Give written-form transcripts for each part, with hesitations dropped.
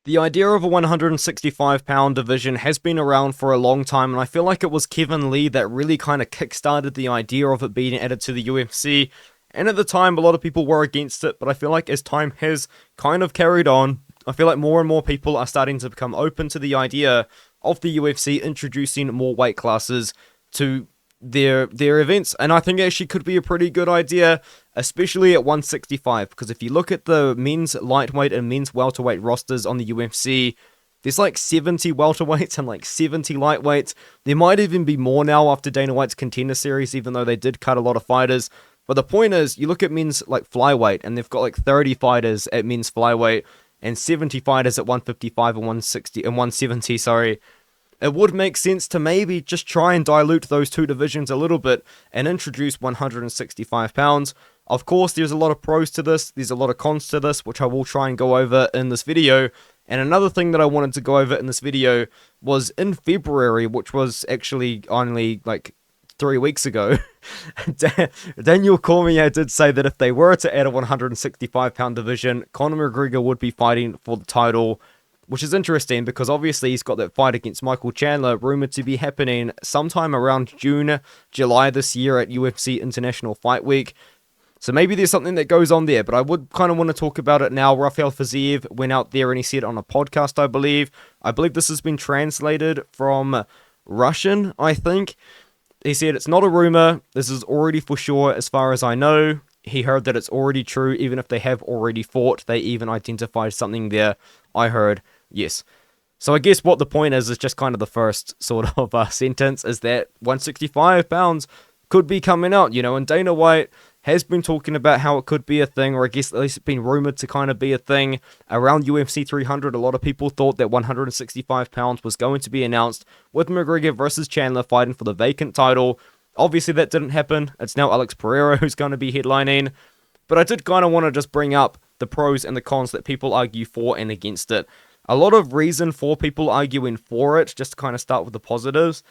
The idea of a 165-pound division has been around for a long time, and I feel like it was Kevin Lee that really kind of kickstarted the idea of it being added to the UFC. And at the time, a lot of people were against it, but I feel like as time has kind of carried on, I feel like more and more people are starting to become open to the idea of the UFC introducing more weight classes to their events, and I think it actually could be a pretty good idea, especially at 165, because if you look at the men's lightweight and men's welterweight rosters on the UFC, there's like 70 welterweights and like 70 lightweights. There might even be more now after Dana White's Contender Series, even though they did cut a lot of fighters. But the point is, you look at men's like flyweight, and they've got like 30 fighters at men's flyweight and 70 fighters at 155 and 160 and 170. Sorry. It would make sense to maybe just try and dilute those two divisions a little bit and introduce 165 pounds. Of course, there's a lot of pros to this, there's a lot of cons to this, which I will try and go over in this video. And another thing that I wanted to go over in this video was in February, which was actually only like 3 weeks ago, Daniel Cormier did say that if they were to add a 165-pound division, Conor McGregor would be fighting for the title, which is interesting because obviously he's got that fight against Michael Chandler rumored to be happening sometime around June, July this year at UFC International Fight Week. So maybe there's something that goes on there, but I would kind of want to talk about it now. Rafael FIziev went out there and he said on a podcast, I believe this has been translated from Russian, I think. He said it's not a rumor, this is already for sure as far as I know. He heard that it's already true, even if they have already fought. They even identified something there. I heard, yes. So I guess what the point is just kind of the first sort of sentence, is that 165 pounds could be coming out, and Dana White has been talking about how it could be a thing, or I guess at least it's been rumored to kind of be a thing. Around UFC 300, a lot of people thought that 165 pounds was going to be announced, with McGregor versus Chandler fighting for the vacant title. Obviously, that didn't happen. It's now Alex Pereira who's going to be headlining. But I did kind of want to just bring up the pros and the cons that people argue for and against it. A lot of reason for people arguing for it, just to kind of start with the positives,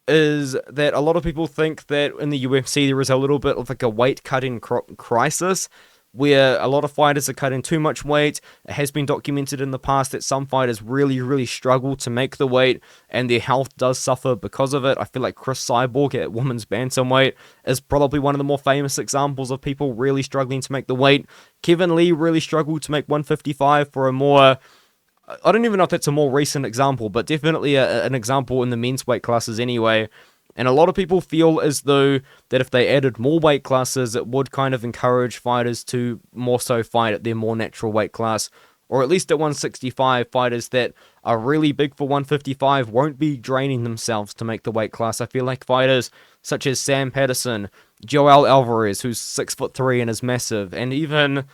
is that a lot of people think that in the UFC there is a little bit of like a weight cutting crisis, where a lot of fighters are cutting too much weight. It has been documented in the past that some fighters really struggle to make the weight, and their health does suffer because of it. I feel like Chris Cyborg at women's bantamweight is probably one of the more famous examples of people really struggling to make the weight. Kevin Lee really struggled to make 155 for a more... I don't even know if that's a more recent example, but definitely an example in the men's weight classes anyway. And a lot of people feel as though that if they added more weight classes, it would kind of encourage fighters to more so fight at their more natural weight class. Or at least at 165, fighters that are really big for 155 won't be draining themselves to make the weight class. I feel like fighters such as Sam Patterson, Joel Alvarez, who's 6'3" and is massive, and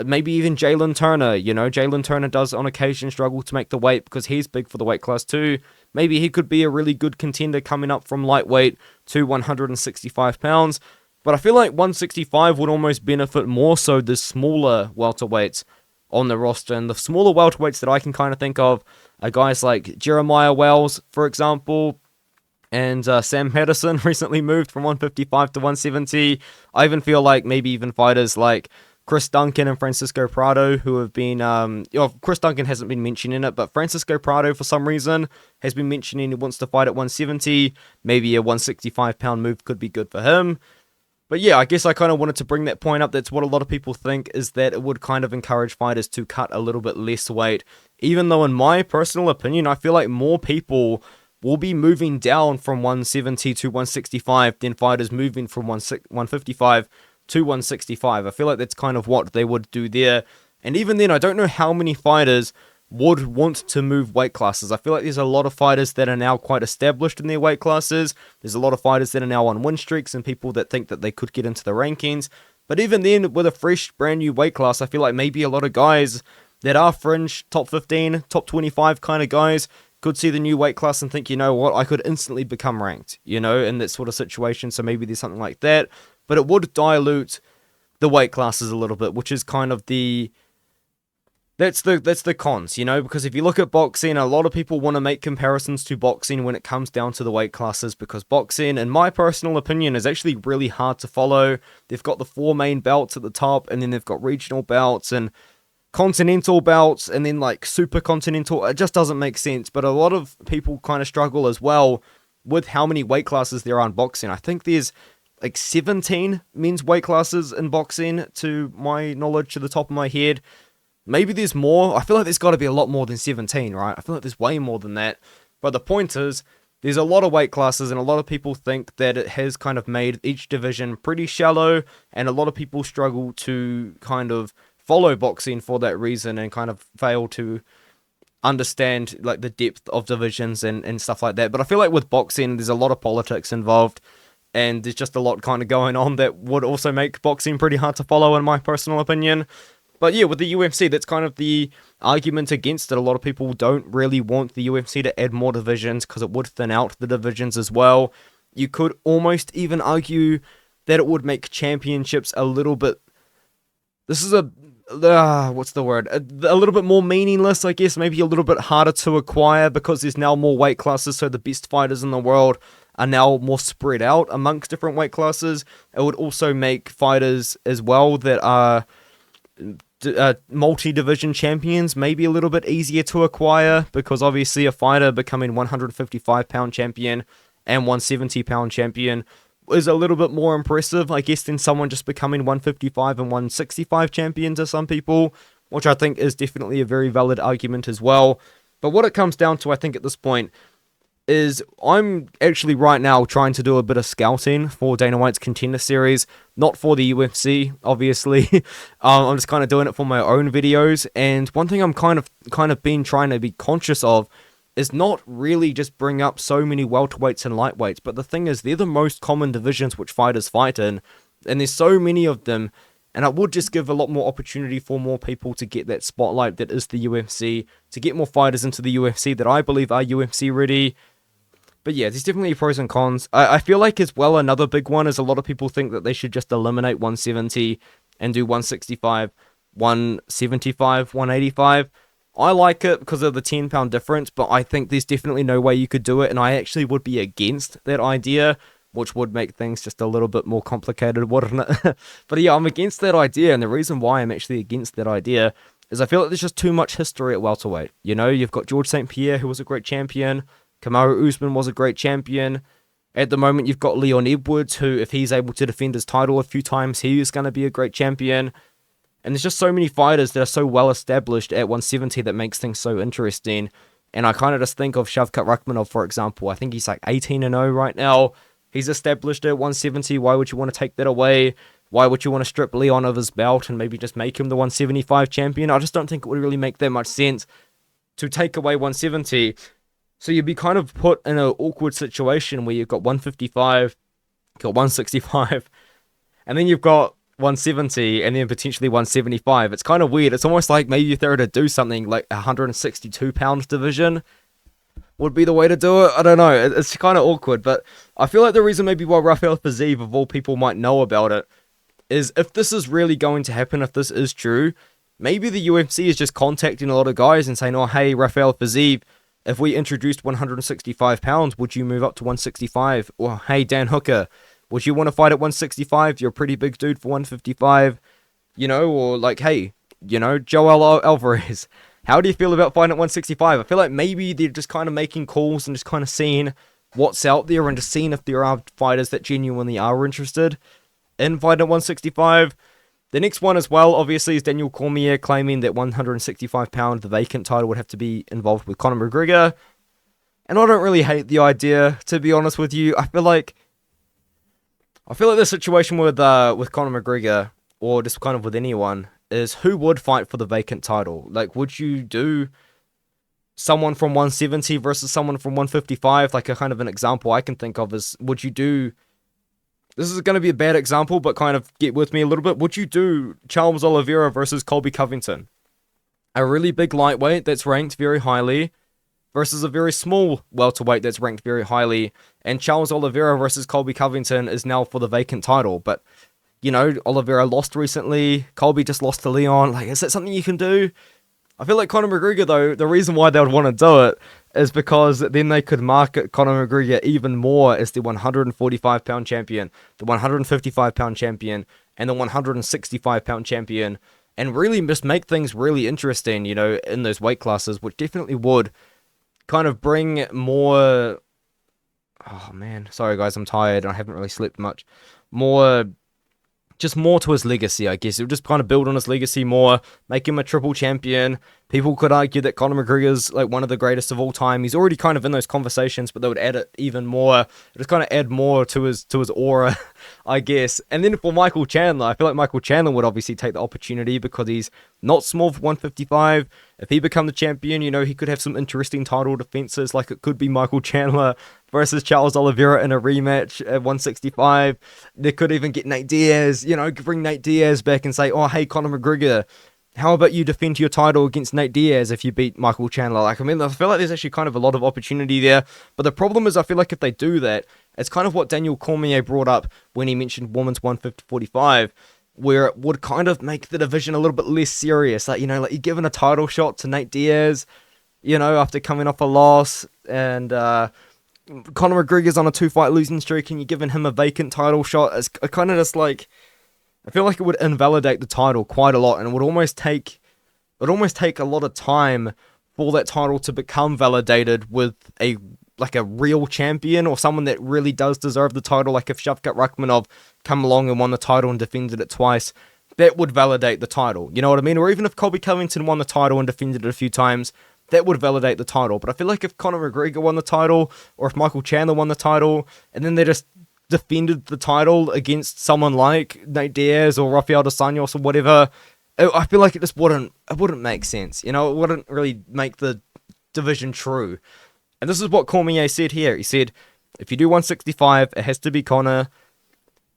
maybe even Jalen Turner. Jalen Turner does on occasion struggle to make the weight because he's big for the weight class too. Maybe he could be a really good contender coming up from lightweight to 165 pounds. But I feel like 165 would almost benefit more so the smaller welterweights on the roster. And the smaller welterweights that I can kind of think of are guys like Jeremiah Wells, for example, and Sam Patterson recently moved from 155 to 170. I even feel like maybe even fighters like Chris Duncan and Francisco Prado, who have been, Chris Duncan hasn't been mentioning it, but Francisco Prado, for some reason, has been mentioning he wants to fight at 170. Maybe a 165-pound move could be good for him. But yeah, I guess I kind of wanted to bring that point up. That's what a lot of people think, is that it would kind of encourage fighters to cut a little bit less weight. Even though, in my personal opinion, I feel like more people will be moving down from 170 to 165 than fighters moving from 155 to 165. I feel like that's kind of what they would do there. And even then, I don't know how many fighters would want to move weight classes. I feel like there's a lot of fighters that are now quite established in their weight classes. There's a lot of fighters that are now on win streaks and people that think that they could get into the rankings. But even then, with a fresh, brand new weight class, I feel like maybe a lot of guys that are fringe, top 15, top 25 kind of guys could see the new weight class and think, you know what, I could instantly become ranked, in that sort of situation. So maybe there's something like that. But it would dilute the weight classes a little bit, which is kind of that's the cons, because if you look at boxing, a lot of people want to make comparisons to boxing when it comes down to the weight classes, because boxing, in my personal opinion, is actually really hard to follow. They've got the 4 main belts at the top, and then they've got regional belts, and continental belts and then like super continental. It just doesn't make sense. But a lot of people kind of struggle as well with how many weight classes there are in boxing. I think there's like 17 men's weight classes in boxing, to my knowledge, to the top of my head. Maybe there's more. I feel like there's got to be a lot more than 17, right? I feel like there's way more than that. But the point is, there's a lot of weight classes, and a lot of people think that it has kind of made each division pretty shallow, and a lot of people struggle to kind of follow boxing for that reason and kind of fail to understand like the depth of divisions and stuff like that. But I feel like with boxing, there's a lot of politics involved, and there's just a lot kind of going on that would also make boxing pretty hard to follow, in my personal opinion. But yeah, with the UFC, that's kind of the argument against it. A lot of people don't really want the UFC to add more divisions because it would thin out the divisions as well. You could almost even argue that it would make championships a little bit... This is what's the word? A little bit more meaningless, I guess. Maybe a little bit harder to acquire because there's now more weight classes, so the best fighters in the world are now more spread out amongst different weight classes. It would also make fighters as well that are multi-division champions maybe a little bit easier to acquire, because obviously a fighter becoming 155-pound champion and 170-pound champion is a little bit more impressive, I guess, than someone just becoming 155 and 165 champion to some people, which I think is definitely a very valid argument as well. But what it comes down to, I think, at this point, is I'm actually right now trying to do a bit of scouting for Dana White's Contender Series, not for the UFC, obviously. I'm just kind of doing it for my own videos, and one thing I'm kind of been trying to be conscious of is not really just bring up so many welterweights and lightweights, but the thing is, they're the most common divisions which fighters fight in, and there's so many of them, and it would just give a lot more opportunity for more people to get that spotlight that is the UFC, to get more fighters into the UFC that I believe are UFC ready. But yeah, there's definitely pros and cons. I feel like as well, another big one is a lot of people think that they should just eliminate 170 and do 165, 175, 185. I like it because of the 10-pound difference, but I think there's definitely no way you could do it, and I actually would be against that idea, which would make things just a little bit more complicated, wouldn't it? But yeah, I'm against that idea, and the reason why I'm actually against that idea is I feel like there's just too much history at welterweight. You know, you've got George St. Pierre, who was a great champion. Kamaru Usman was a great champion. At the moment, you've got Leon Edwards, who, if he's able to defend his title a few times, he is going to be a great champion. And there's just so many fighters that are so well established at 170 that makes things so interesting. And I kind of just think of Shavkat Rakhmonov, for example. I think he's like 18-0 right now. He's established at 170. Why would you want to take that away? Why would you want to strip Leon of his belt and maybe just make him the 175 champion? I just don't think it would really make that much sense to take away 170. So you'd be kind of put in an awkward situation where you've got 155, you've got 165, and then you've got 170, and then potentially 175. It's kind of weird. It's almost like maybe if they were to do something like a 162-pound division would be the way to do it. I don't know. It's kind of awkward, but I feel like the reason maybe why Rafael FIziev, of all people, might know about it is if this is really going to happen, if this is true, maybe the UFC is just contacting a lot of guys and saying, oh, hey, Rafael FIziev, if we introduced 165 pounds, would you move up to 165? Or, hey, Dan Hooker, would you want to fight at 165? You're a pretty big dude for 155. You know, or like, hey, you know, Joel Alvarez, how do you feel about fighting at 165? I feel like maybe they're just kind of making calls and just kind of seeing what's out there and just seeing if there are fighters that genuinely are interested in fighting at 165. The next one as well, obviously, is Daniel Cormier claiming that 165-pound, the vacant title, would have to be involved with Conor McGregor. And I don't really hate the idea, to be honest with you. I feel like the situation with Conor McGregor, or just kind of with anyone, is who would fight for the vacant title? Like, would you do someone from 170 versus someone from 155? Like, a kind of an example I can think of is, would you do... This is going to be a bad example, but kind of get with me a little bit. Would you do Charles Oliveira versus Colby Covington? A really big lightweight that's ranked very highly versus a very small welterweight that's ranked very highly. And Charles Oliveira versus Colby Covington is now for the vacant title. But, you know, Oliveira lost recently. Colby just lost to Leon. Like, is that something you can do? I feel like Conor McGregor, though, the reason why they would want to do it is because then they could market Conor McGregor even more as the 145-pound champion, the 155-pound champion, and the 165-pound champion. and really just make things really interesting, you know, in those weight classes, which definitely would kind of bring more. Oh man, sorry guys, I'm tired. I haven't really slept much. More, just more to his legacy, I guess. It would just kind of build on his legacy more, make him a triple champion. People could argue that Conor McGregor's like one of the greatest of all time. He's already kind of in those conversations, but they would add it even more. It just kind of add more to his aura, I guess. And then for Michael Chandler, I feel like Michael Chandler would obviously take the opportunity because he's not small for 155. If he become the champion, you know, he could have some interesting title defenses. Like it could be Michael Chandler versus Charles Oliveira in a rematch at 165. They could even get Nate Diaz, you know, bring Nate Diaz back and say, oh, hey, Conor McGregor, how about you defend your title against Nate Diaz if you beat Michael Chandler? Like, I mean, I feel like there's actually kind of a lot of opportunity there. But the problem is, I feel like if they do that, it's kind of what Daniel Cormier brought up when he mentioned women's 150-45, where it would kind of make the division a little bit less serious. Like, you know, like you're giving a title shot to Nate Diaz, you know, after coming off a loss, and Conor McGregor's on a 2-fight losing streak, and you're giving him a vacant title shot. It's kind of just like, I feel like it would invalidate the title quite a lot, and it would almost take a lot of time for that title to become validated with a real champion or someone that really does deserve the title. Like if Shavkat Rakhmonov come along and won the title and defended it twice, that would validate the title. You know what I mean? Or even if Colby Covington won the title and defended it a few times, that would validate the title. But I feel like if Conor McGregor won the title, or if Michael Chandler won the title, and then they just defended the title against someone like Nate Diaz or Rafael dos Anjos or whatever, I feel like it wouldn't make sense. You know, it wouldn't really make the division true. And this is what Cormier said here. He said, if you do 165, it has to be Conor.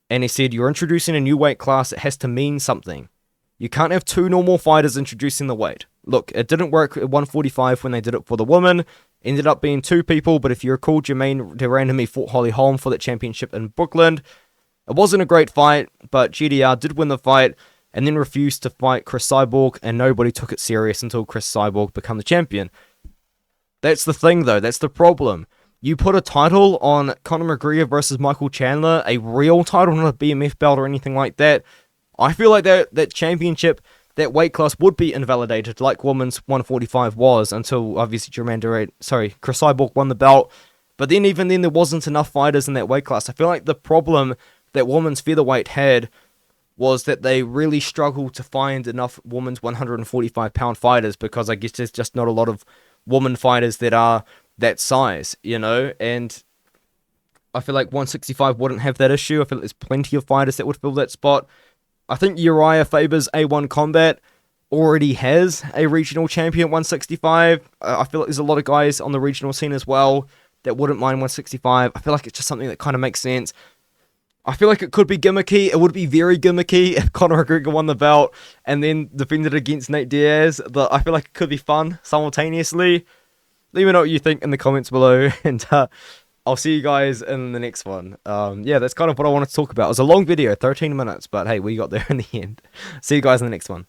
And he said, you're introducing a new weight class, it has to mean something. You can't have two normal fighters introducing the weight. Look, it didn't work at 145 when they did it for the women. Ended up being two people, but if you recall, Jermaine Durandamy fought Holly Holm for that championship in Brooklyn. It wasn't a great fight, but GDR did win the fight, and then refused to fight Chris Cyborg, and nobody took it serious until Chris Cyborg became the champion. That's the thing, though. That's the problem. You put a title on Conor McGregor versus Michael Chandler, a real title, not a BMF belt or anything like that. I feel like that championship, that weight class would be invalidated, like women's 145 was, until obviously Chris Cyborg won the belt. But then even then, there wasn't enough fighters in that weight class. I feel like the problem that women's featherweight had was that they really struggled to find enough women's 145-pound fighters, because I guess there's just not a lot of women fighters that are that size, you know? And I feel like 165 wouldn't have that issue. I feel like there's plenty of fighters that would fill that spot. I think Uriah Faber's A1 Combat already has a regional champion at 165. I feel like there's a lot of guys on the regional scene as well that wouldn't mind 165. I feel like it's just something that kind of makes sense. I feel like it could be gimmicky. It would be very gimmicky if Conor McGregor won the belt and then defended against Nate Diaz. But I feel like it could be fun simultaneously. Let me know what you think in the comments below, and I'll see you guys in the next one. Yeah, that's kind of what I wanted to talk about. It was a long video, 13 minutes, but hey, we got there in the end. See you guys in the next one.